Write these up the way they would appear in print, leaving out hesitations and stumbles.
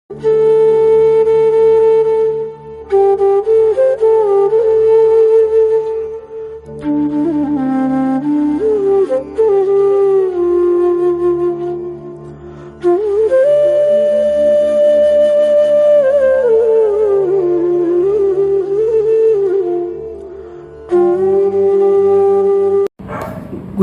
Good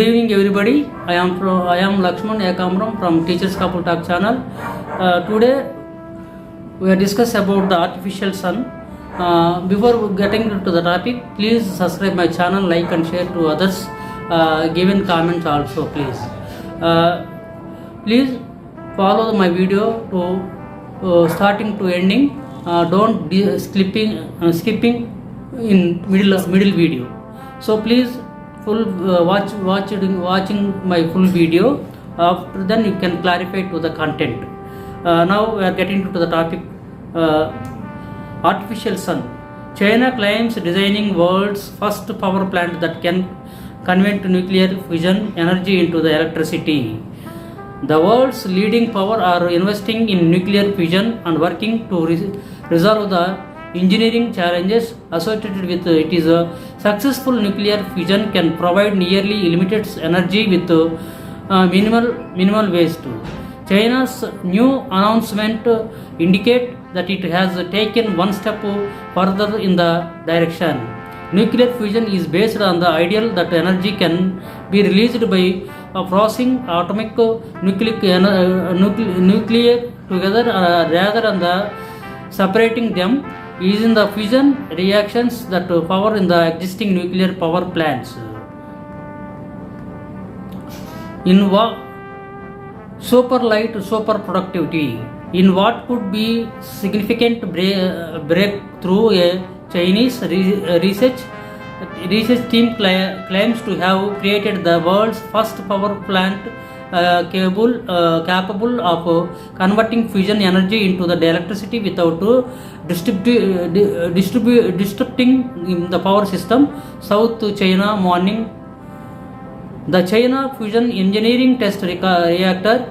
evening, everybody. I am Lakshman Ekamram from Teachers Couple Talk channel. Today we are discuss about the artificial sun. Before getting to the topic, please subscribe my channel, like and share to others. Given comments also, please. Please follow my video to starting to ending. Don't be skipping in middle video. So please full watching my full video. After then you can clarify to the content. Now we are getting to the topic. Artificial sun. China claims designing world's first power plant that can convert nuclear fusion energy into the electricity. The world's leading power are investing in nuclear fusion and working to resolve the engineering challenges associated with it. Is a successful nuclear fusion can provide nearly unlimited energy with minimal waste. China's new announcement indicate that it has taken one step further in the direction. Nuclear fusion is based on the ideal that energy can be released by processing atomic nuclei together rather than the separating them, using the fusion reactions that power in the existing nuclear power plants. In super productivity. In what could be significant breakthrough, a Chinese research team claims to have created the world's first power plant capable of converting fusion energy into the electricity without disrupting the power system. South China Morning. The China Fusion Engineering Test Reactor,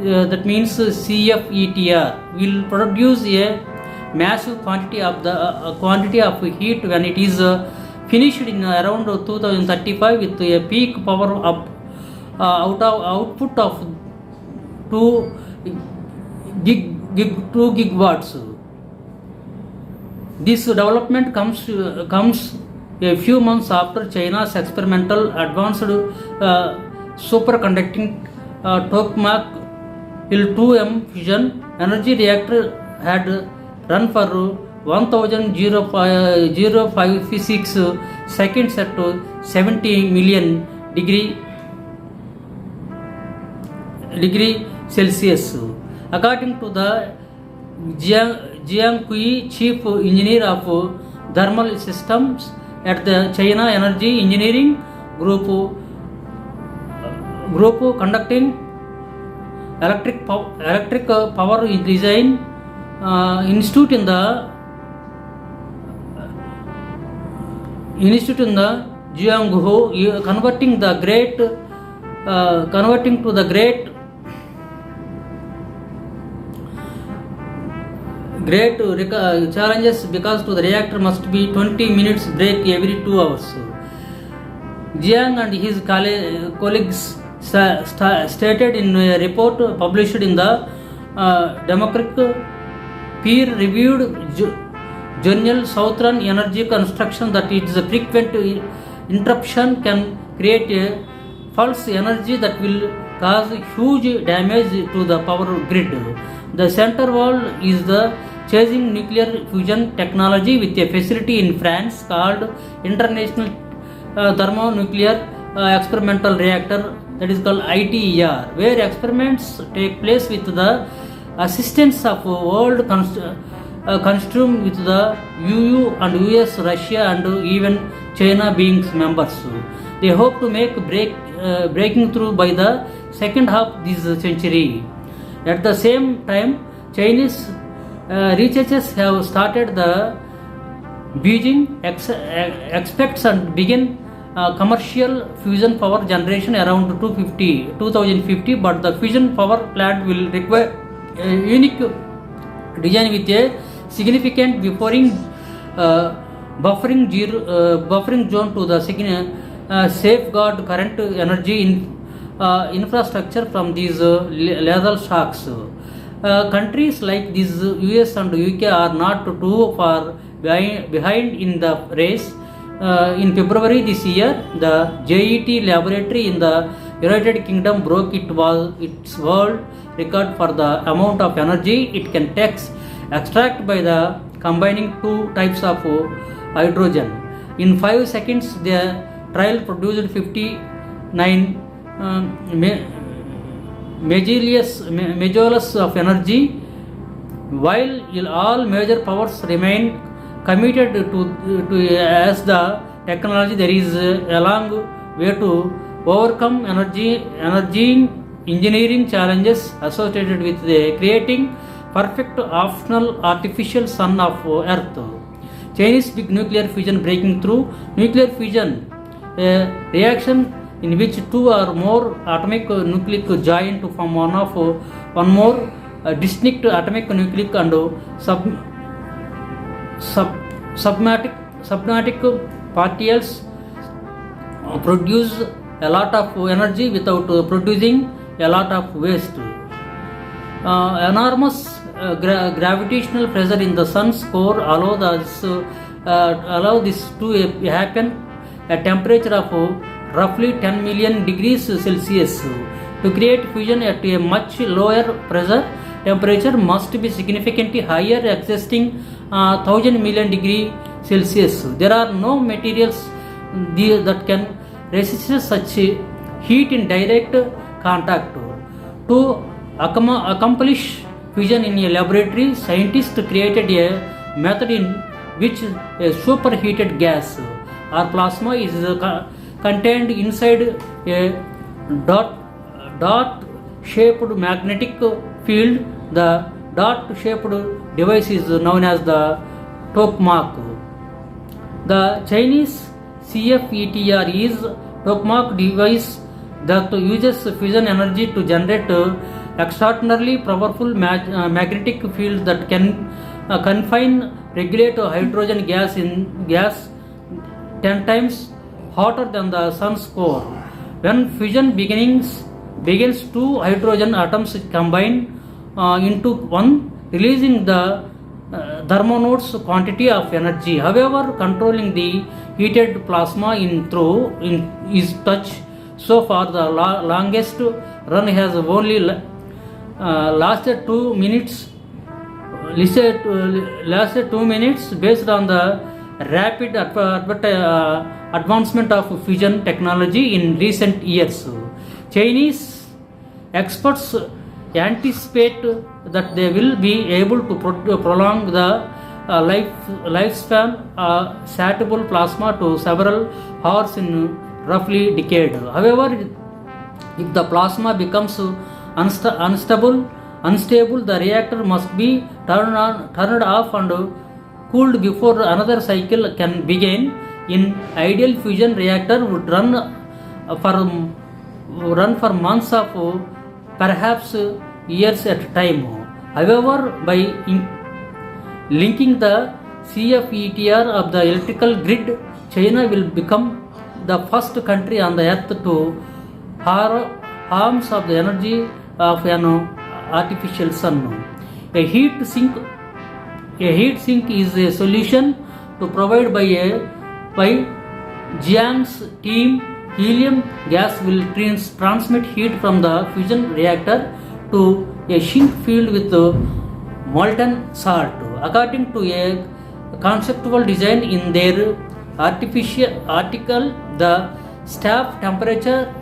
that means CFETR, will produce a massive quantity of heat when it is finished in around 2035 with a peak power of output of 2 gigawatts. This development comes a few months after China's experimental advanced superconducting tokamak Il-2M fusion energy reactor had run for 1056 seconds at 70 million degree Celsius. According to the Jiang Kui, chief engineer of thermal systems at the China Energy Engineering Group conducting electric power design institute in the Jianghu, converting to the great challenges because to the reactor must be 20 minutes break every 2 hours. Jiang and his colleagues stated in a report published in the democratic peer-reviewed journal Southern Energy Construction that its frequent interruption can create a false energy that will cause huge damage to the power grid. The center wall is the chasing nuclear fusion technology with a facility in France called International Thermonuclear Experimental Reactor, that is called ITER, where experiments take place with the assistance of world consortium with the EU and US, Russia and even China being members. They hope to make breaking through by the second half this century. At the same time, Chinese researchers have started the Beijing expects and begin commercial fusion power generation around 2050, but the fusion power plant will require a unique design with a significant buffering zone to the safeguard current energy infrastructure from these lethal shocks. Countries like these US and UK are not too far behind in the race. In February this year, the JET laboratory in the United Kingdom broke its world record for the amount of energy it can extract by the combining two types of hydrogen. In 5 seconds, the trial produced 59 megajoules of energy, while all major powers remain committed to as the technology. There is a long way to overcome energy engineering challenges associated with creating perfect optional artificial sun of Earth. Chinese big nuclear fusion breaking through. Nuclear fusion, a reaction in which two or more atomic nuclei join to form one more distinct atomic nuclei and subatomic particles produce a lot of energy without producing a lot of waste. Enormous gravitational pressure in the sun's core allow this to happen at temperature of roughly 10 million degrees Celsius. To create fusion at a much lower pressure, temperature must be significantly higher, existing 1000 million degree Celsius. There are no materials that can resist such heat in direct contact. To accomplish fusion in a laboratory, scientists created a method in which a superheated gas or plasma is contained inside a dot-shaped magnetic field. The dot-shaped device is known as the tokamak. The Chinese CFETR is tokamak device that uses fusion energy to generate extraordinarily powerful magnetic field that can regulate hydrogen gas 10 times hotter than the sun's core. When fusion begins, two hydrogen atoms combine into one, releasing the thermonodes quantity of energy. However, controlling the heated plasma is touch. So far, the longest run has only lasted 2 minutes. Lasted 2 minutes based on the rapid advancement of fusion technology in recent years. Chinese experts anticipate that they will be able to prolong the lifespan satable plasma to several hours in roughly decade. However, if the plasma becomes unstable, the reactor must be turned off and cooled before another cycle can begin. In ideal, fusion reactor would run for months of perhaps years at a time. However, by linking the CFETR of the electrical grid, China will become the first country on the earth to harness of the energy of an artificial sun. A heat sink is a solution to provide by Jiang's team. Helium gas will transmit heat from the fusion reactor to a sink filled with molten salt. According to a conceptual design in their article, the staff temperature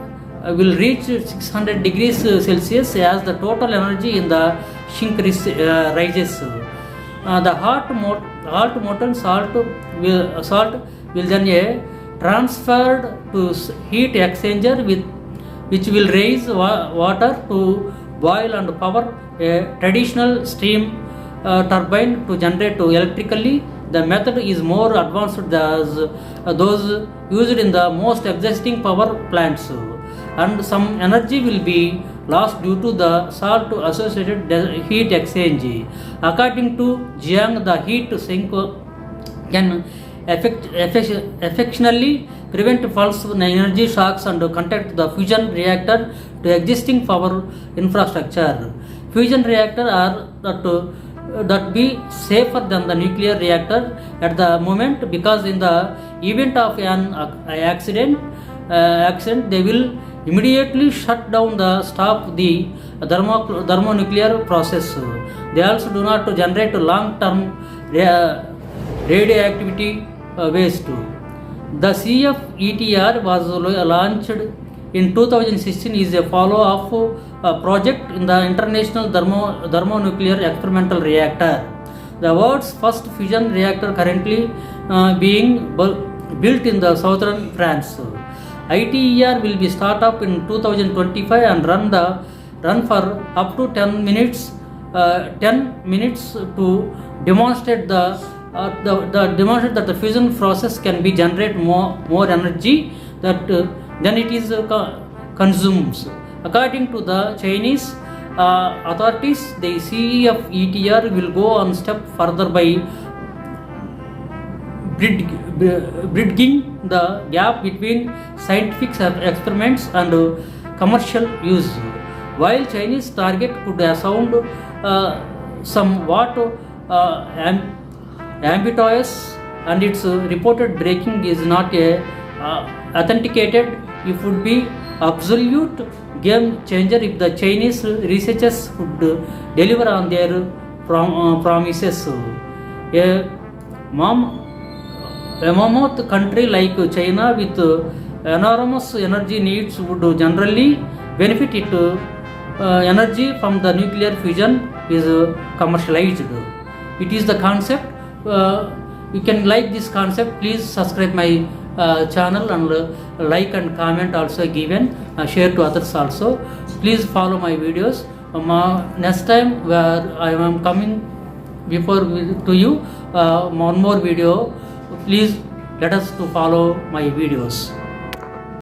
will reach 600 degrees Celsius as the total energy in the sink rises. The hot molten salt will then transferred to heat exchanger which will raise water to boil and power a traditional steam turbine to generate electrically. The method is more advanced than those used in the most existing power plants, and some energy will be lost due to the salt associated heat exchange. According to Jiang, the heat sink can effectively prevent false energy shocks and contact the fusion reactor to existing power infrastructure. Fusion reactor are that be safer than the nuclear reactor at the moment, because in the event of an accident they will immediately shut down the stop the thermonuclear process. They also do not generate long term radioactivity waste. The CFETR was launched in 2016, is a follow-up project in the International Thermonuclear Experimental Reactor. The world's first fusion reactor currently being built in the southern France. ITER will be start up in 2025 and run for up to 10 minutes to demonstrate demonstrate that the fusion process can be generate more energy than it is consumes. According to the Chinese authorities, the CFETR will go one step further by bridging the gap between scientific experiments and commercial use. While Chinese target could sound somewhat ambitious, and its reported breaking is not authenticated, it would be absolute game changer if the Chinese researchers would deliver on their promises. A mammoth country like China with enormous energy needs would generally benefit it. Energy from the nuclear fusion is commercialized. It is the concept. You can like this concept. Please subscribe my channel and like and comment also given. Share to others also. Please follow my videos. Next time where I am coming before to you one more video. Please let us to follow my videos.